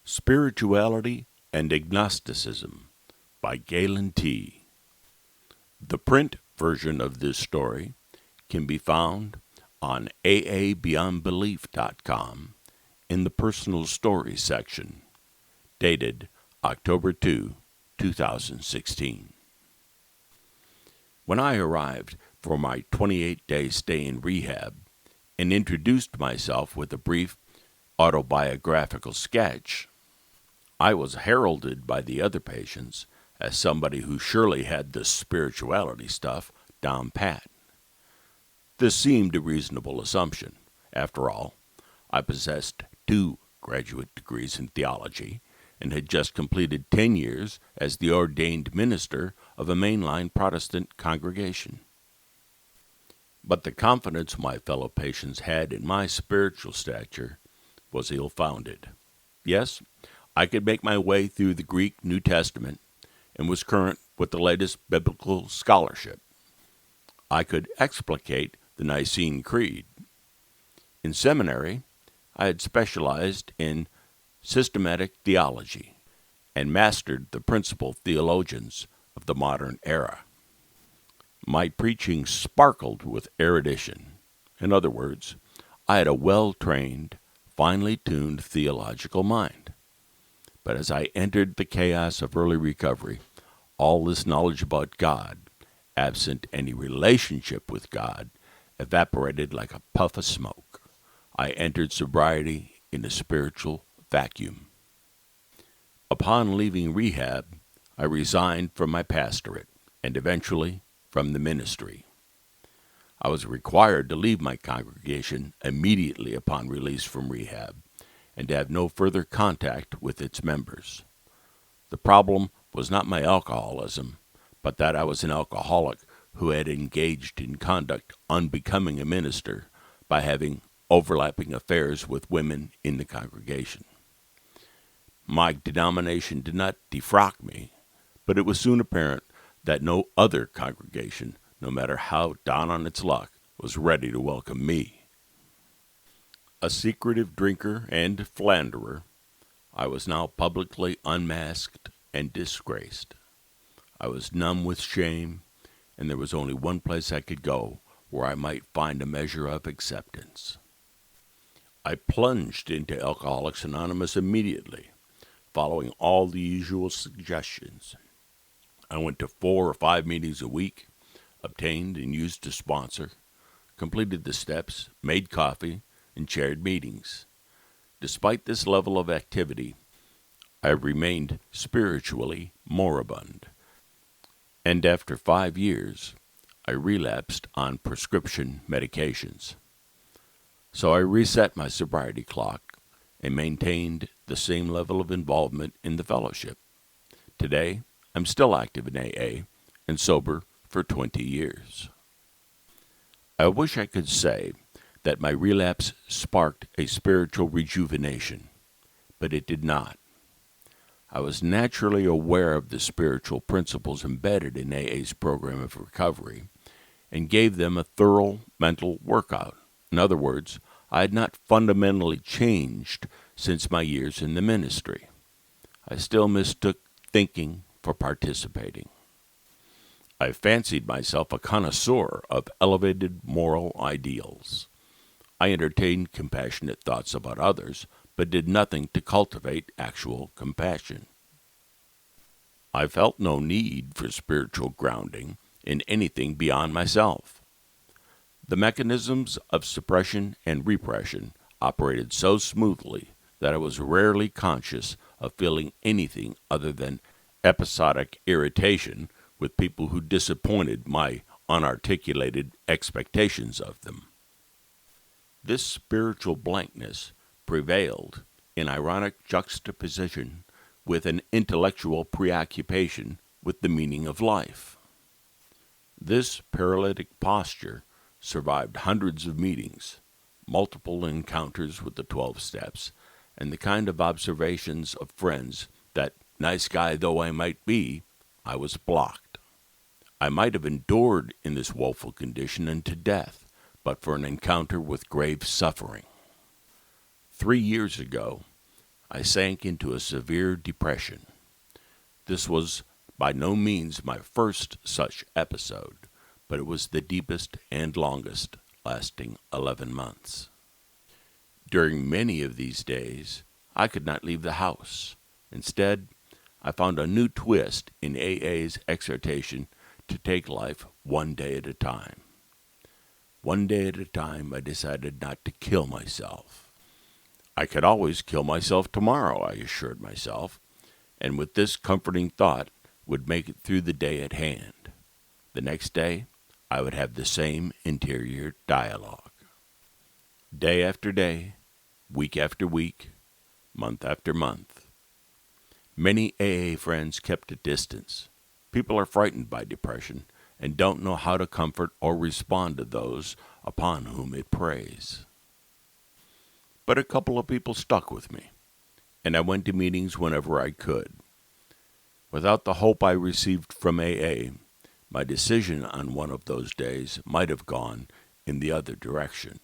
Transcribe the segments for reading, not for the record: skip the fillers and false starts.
Spirituality and Agnosticism by Galen T. The print version of this story can be found on aabeyondbelief.com in the personal stories section, dated October 2, 2016. When I arrived for my 28-day stay in rehab and introduced myself with a brief autobiographical sketch, I was heralded by the other patients as somebody who surely had the spirituality stuff down pat. This seemed a reasonable assumption. After all, I possessed 2 graduate degrees in theology and had just completed 10 years as the ordained minister of a mainline Protestant congregation. But the confidence my fellow patients had in my spiritual stature was ill-founded. Yes, I could make my way through the Greek New Testament and was current with the latest biblical scholarship. I could explicate the Nicene Creed. In seminary, I had specialized in systematic theology and mastered the principal theologians of the modern era. My preaching sparkled with erudition. In other words, I had a well-trained, finely tuned theological mind. But as I entered the chaos of early recovery, all this knowledge about God, absent any relationship with God, evaporated like a puff of smoke. I entered sobriety in a spiritual vacuum. Upon leaving rehab, I resigned from my pastorate and eventually from the ministry. I was required to leave my congregation immediately upon release from rehab and to have no further contact with its members. The problem was not my alcoholism, but that I was an alcoholic who had engaged in conduct unbecoming a minister by having overlapping affairs with women in the congregation. My denomination did not defrock me, but it was soon apparent that no other congregation, no matter how down on its luck, was ready to welcome me. A secretive drinker and philanderer, I was now publicly unmasked and disgraced. I was numb with shame, and there was only one place I could go where I might find a measure of acceptance. I plunged into Alcoholics Anonymous immediately, following all the usual suggestions. I went to 4 or 5 meetings a week, obtained and used a sponsor, completed the steps, made coffee, and chaired meetings. Despite this level of activity, I remained spiritually moribund. And after 5 years, I relapsed on prescription medications. So I reset my sobriety clock and maintained the same level of involvement in the fellowship. Today, I'm still active in AA and sober for 20 years. I wish I could say that my relapse sparked a spiritual rejuvenation, but it did not. I was naturally aware of the spiritual principles embedded in AA's program of recovery and gave them a thorough mental workout. In other words, I had not fundamentally changed since my years in the ministry. I still mistook thinking for participating. I fancied myself a connoisseur of elevated moral ideals. I entertained compassionate thoughts about others, but did nothing to cultivate actual compassion. I felt no need for spiritual grounding in anything beyond myself. The mechanisms of suppression and repression operated so smoothly that I was rarely conscious of feeling anything other than episodic irritation with people who disappointed my unarticulated expectations of them. This spiritual blankness prevailed in ironic juxtaposition with an intellectual preoccupation with the meaning of life. This paralytic posture survived hundreds of meetings, multiple encounters with the 12 steps, and the kind of observations of friends that, nice guy though I might be, I was blocked. I might have endured in this woeful condition unto death, but for an encounter with grave suffering. 3 years ago, I sank into a severe depression. This was by no means my first such episode, but it was the deepest and longest, lasting 11 months. During many of these days, I could not leave the house. Instead, I found a new twist in AA's exhortation to take life one day at a time. One day at a time, I decided not to kill myself. I could always kill myself tomorrow, I assured myself, and with this comforting thought, would make it through the day at hand. The next day, I would have the same interior dialogue. Day after day, week after week, month after month. Many AA friends kept a distance. People are frightened by depression and don't know how to comfort or respond to those upon whom it preys. But a couple of people stuck with me, and I went to meetings whenever I could. Without the hope I received from AA, my decision on one of those days might have gone in the other direction.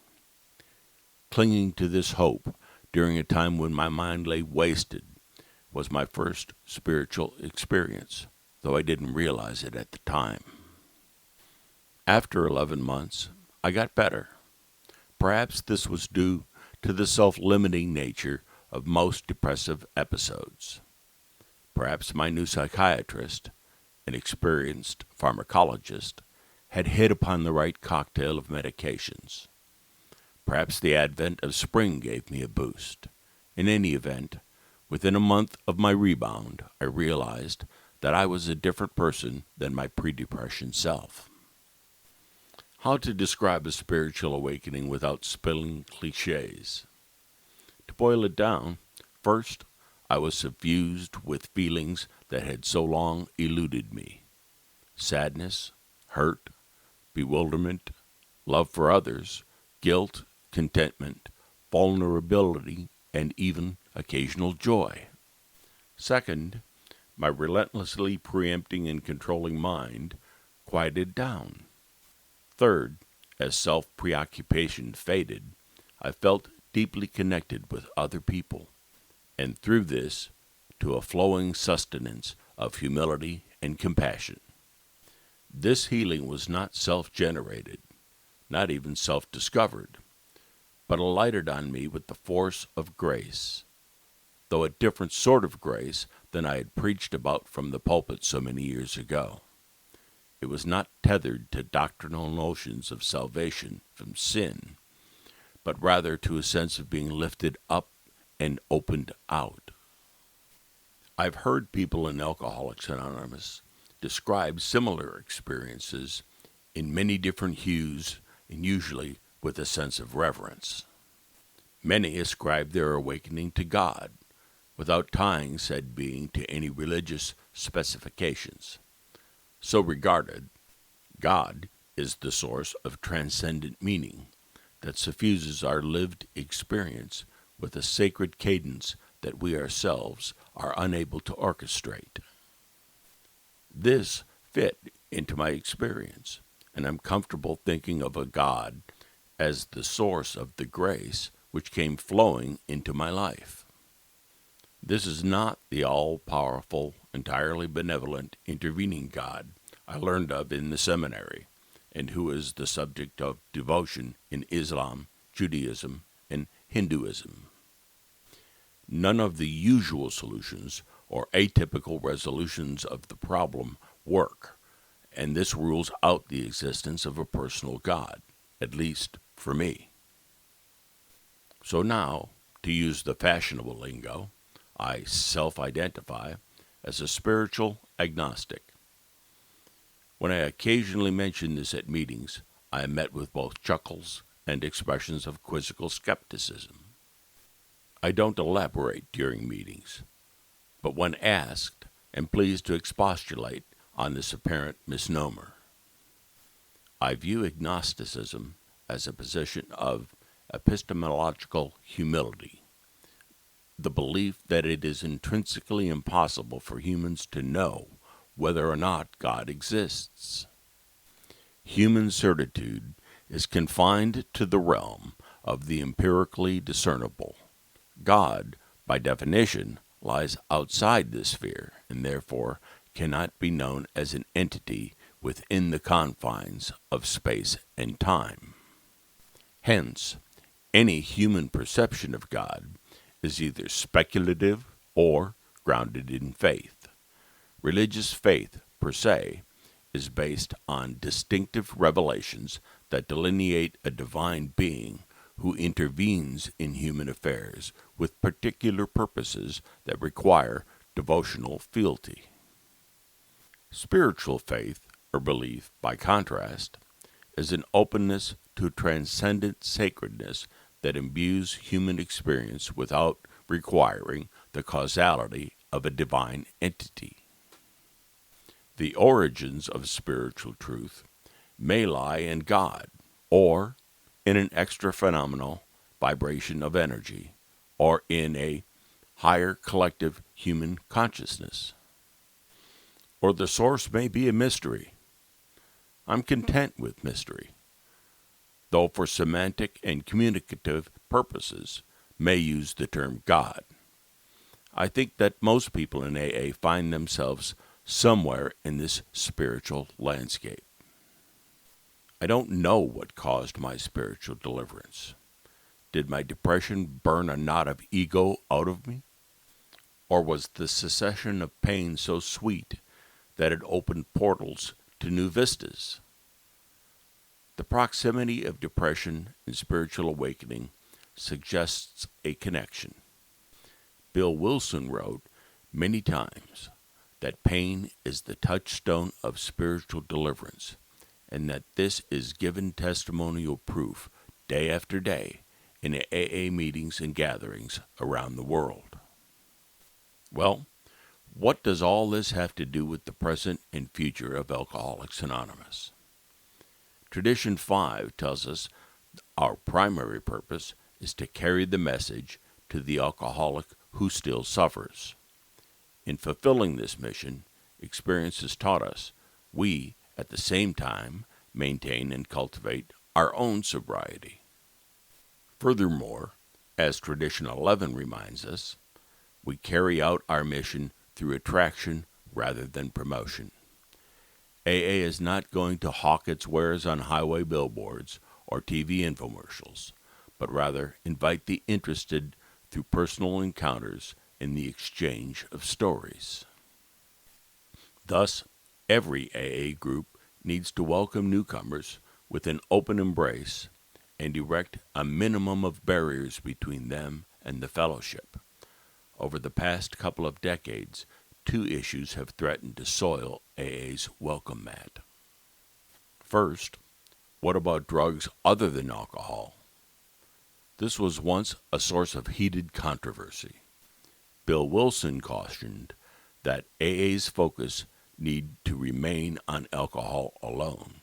Clinging to this hope during a time when my mind lay wasted was my first spiritual experience, though I didn't realize it at the time. After 11 months, I got better. Perhaps this was due to the self-limiting nature of most depressive episodes. Perhaps my new psychiatrist, an experienced pharmacologist, had hit upon the right cocktail of medications. Perhaps the advent of spring gave me a boost. In any event, within a month of my rebound, I realized that I was a different person than my pre-depression self. How to describe a spiritual awakening without spilling cliches? To boil it down, first, I was suffused with feelings that had so long eluded me. Sadness, hurt, bewilderment, love for others, guilt, contentment, vulnerability, and even occasional joy. Second, my relentlessly preempting and controlling mind quieted down. Third, as self-preoccupation faded, I felt deeply connected with other people, and through this, to a flowing sustenance of humility and compassion. This healing was not self-generated, not even self-discovered, but alighted on me with the force of grace, though a different sort of grace than I had preached about from the pulpit so many years ago. It was not tethered to doctrinal notions of salvation from sin, but rather to a sense of being lifted up and opened out. I've heard people in Alcoholics Anonymous describe similar experiences in many different hues and usually with a sense of reverence. Many ascribe their awakening to God, without tying said being to any religious specifications. So regarded, God is the source of transcendent meaning that suffuses our lived experience with a sacred cadence that we ourselves are unable to orchestrate. This fit into my experience, and I'm comfortable thinking of a God as the source of the grace which came flowing into my life. This is not the all-powerful, entirely benevolent, intervening God I learned of in the seminary, and who is the subject of devotion in Islam, Judaism, and Hinduism. None of the usual solutions or atypical resolutions of the problem work, and this rules out the existence of a personal God, at least for me. So now, to use the fashionable lingo, I self-identify as a spiritual agnostic. When I occasionally mention this at meetings, I am met with both chuckles and expressions of quizzical skepticism. I don't elaborate during meetings, but when asked, am pleased to expostulate on this apparent misnomer. I view agnosticism as a position of epistemological humility, the belief that it is intrinsically impossible for humans to know whether or not God exists. Human certitude is confined to the realm of the empirically discernible. God, by definition, lies outside this sphere and therefore cannot be known as an entity within the confines of space and time. Hence, any human perception of God is either speculative or grounded in faith. Religious faith, per se, is based on distinctive revelations that delineate a divine being who intervenes in human affairs with particular purposes that require devotional fealty. Spiritual faith, or belief, by contrast, is an openness to transcendent sacredness that imbues human experience without requiring the causality of a divine entity. The origins of spiritual truth may lie in God, or in an extra-phenomenal vibration of energy, or in a higher collective human consciousness. Or the source may be a mystery. I'm content with mystery, though for semantic and communicative purposes may use the term God. I think that most people in AA find themselves somewhere in this spiritual landscape. I don't know what caused my spiritual deliverance. Did my depression burn a knot of ego out of me? Or was the cessation of pain so sweet that it opened portals to new vistas? The proximity of depression and spiritual awakening suggests a connection. Bill Wilson wrote many times that pain is the touchstone of spiritual deliverance, and that this is given testimonial proof day after day in AA meetings and gatherings around the world. Well, what does all this have to do with the present and future of Alcoholics Anonymous? Tradition 5 tells us our primary purpose is to carry the message to the alcoholic who still suffers. In fulfilling this mission, experience has taught us we, at the same time, maintain and cultivate our own sobriety. Furthermore, as Tradition 11 reminds us, we carry out our mission through attraction rather than promotion. AA is not going to hawk its wares on highway billboards or TV infomercials, but rather invite the interested through personal encounters in the exchange of stories. Thus, every AA group needs to welcome newcomers with an open embrace and erect a minimum of barriers between them and the fellowship. Over the past couple of decades, 2 issues have threatened to soil AA's welcome mat. First, what about drugs other than alcohol? This was once a source of heated controversy. Bill Wilson cautioned that AA's focus need to remain on alcohol alone,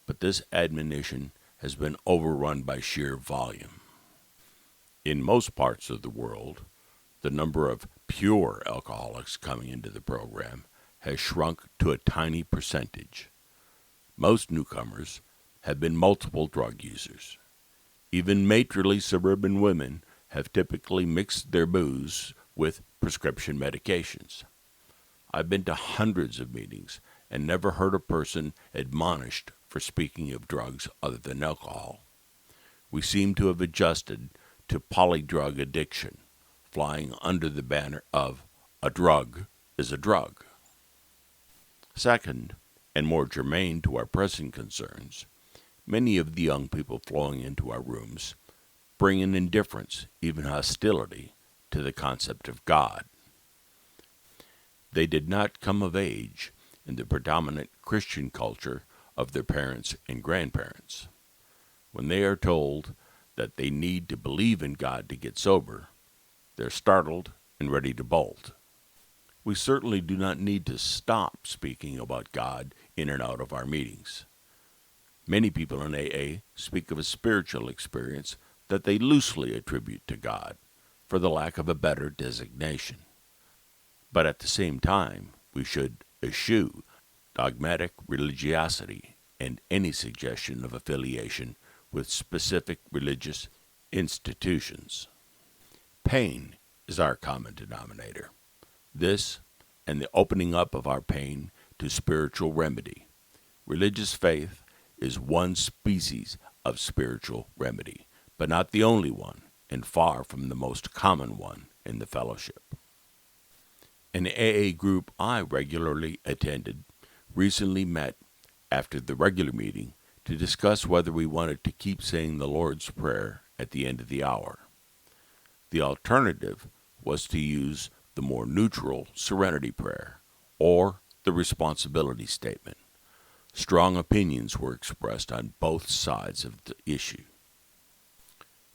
but this admonition has been overrun by sheer volume. In most parts of the world, the number of pure alcoholics coming into the program has shrunk to a tiny percentage. Most newcomers have been multiple drug users. Even matronly suburban women have typically mixed their booze with prescription medications. I've been to hundreds of meetings and never heard a person admonished for speaking of drugs other than alcohol. We seem to have adjusted to polydrug addiction, flying under the banner of a drug is a drug. Second, and more germane to our present concerns, many of the young people flowing into our rooms bring an indifference, even hostility, to the concept of God. They did not come of age in the predominant Christian culture of their parents and grandparents. When they are told that they need to believe in God to get sober, they're startled and ready to bolt. We certainly do not need to stop speaking about God in and out of our meetings. Many people in AA speak of a spiritual experience that they loosely attribute to God, for the lack of a better designation. But at the same time, we should eschew dogmatic religiosity and any suggestion of affiliation with specific religious institutions. Pain is our common denominator. This and the opening up of our pain to spiritual remedy. Religious faith is one species of spiritual remedy, but not the only one, and far from the most common one in the fellowship. An AA group I regularly attended recently met after the regular meeting to discuss whether we wanted to keep saying the Lord's Prayer at the end of the hour. The alternative was to use the more neutral Serenity Prayer or the responsibility statement. Strong opinions were expressed on both sides of the issue.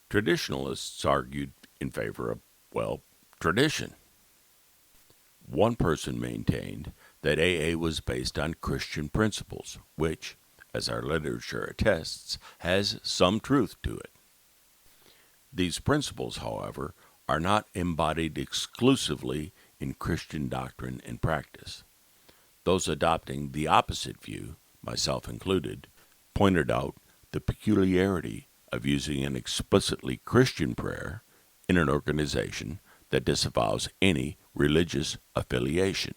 Traditionalists argued in favor of, tradition. One person maintained that AA was based on Christian principles, which, as our literature attests, has some truth to it. These principles, however, are not embodied exclusively in Christian doctrine and practice. Those adopting the opposite view, myself included, pointed out the peculiarity of using an explicitly Christian prayer in an organization that disavows any religious affiliation.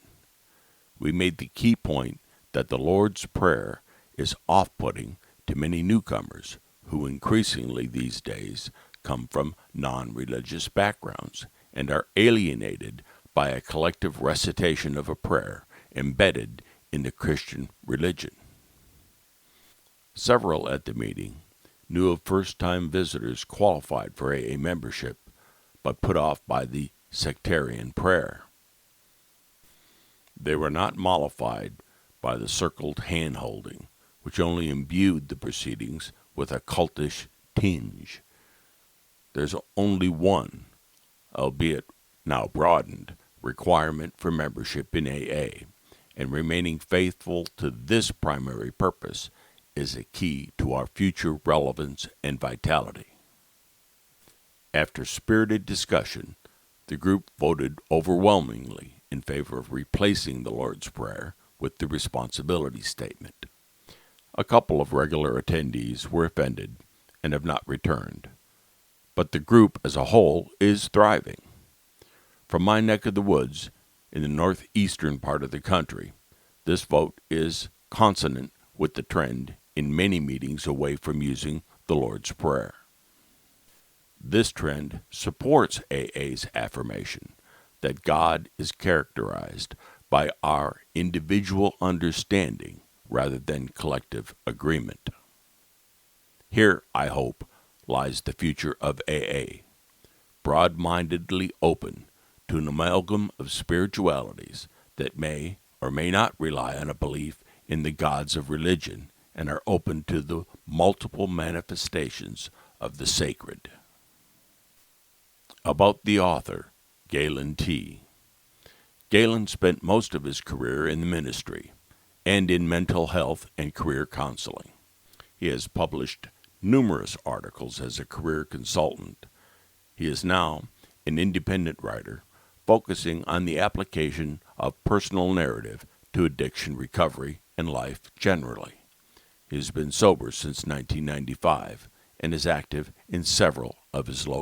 We made the key point that the Lord's Prayer is off-putting to many newcomers who increasingly these days come from non-religious backgrounds and are alienated by a collective recitation of a prayer embedded in the Christian religion. Several at the meeting knew of first-time visitors qualified for AA membership, but put off by the sectarian prayer. They were not mollified by the circled hand-holding, which only imbued the proceedings with a cultish tinge. There's only one, albeit now broadened, requirement for membership in AA, and remaining faithful to this primary purpose is a key to our future relevance and vitality. After spirited discussion, the group voted overwhelmingly in favor of replacing the Lord's Prayer with the responsibility statement. A couple of regular attendees were offended and have not returned, but the group as a whole is thriving. From my neck of the woods, in the northeastern part of the country, this vote is consonant with the trend in many meetings away from using the Lord's Prayer. This trend supports AA's affirmation that God is characterized by our individual understanding rather than collective agreement. Here, I hope, lies the future of AA, broad-mindedly open to an amalgam of spiritualities that may or may not rely on a belief in the gods of religion and are open to the multiple manifestations of the sacred. About the author, Galen T. Galen spent most of his career in the ministry and in mental health and career counseling. He has published numerous articles as a career consultant. He is now an independent writer focusing on the application of personal narrative to addiction recovery and life generally. He has been sober since 1995 and is active in several of his local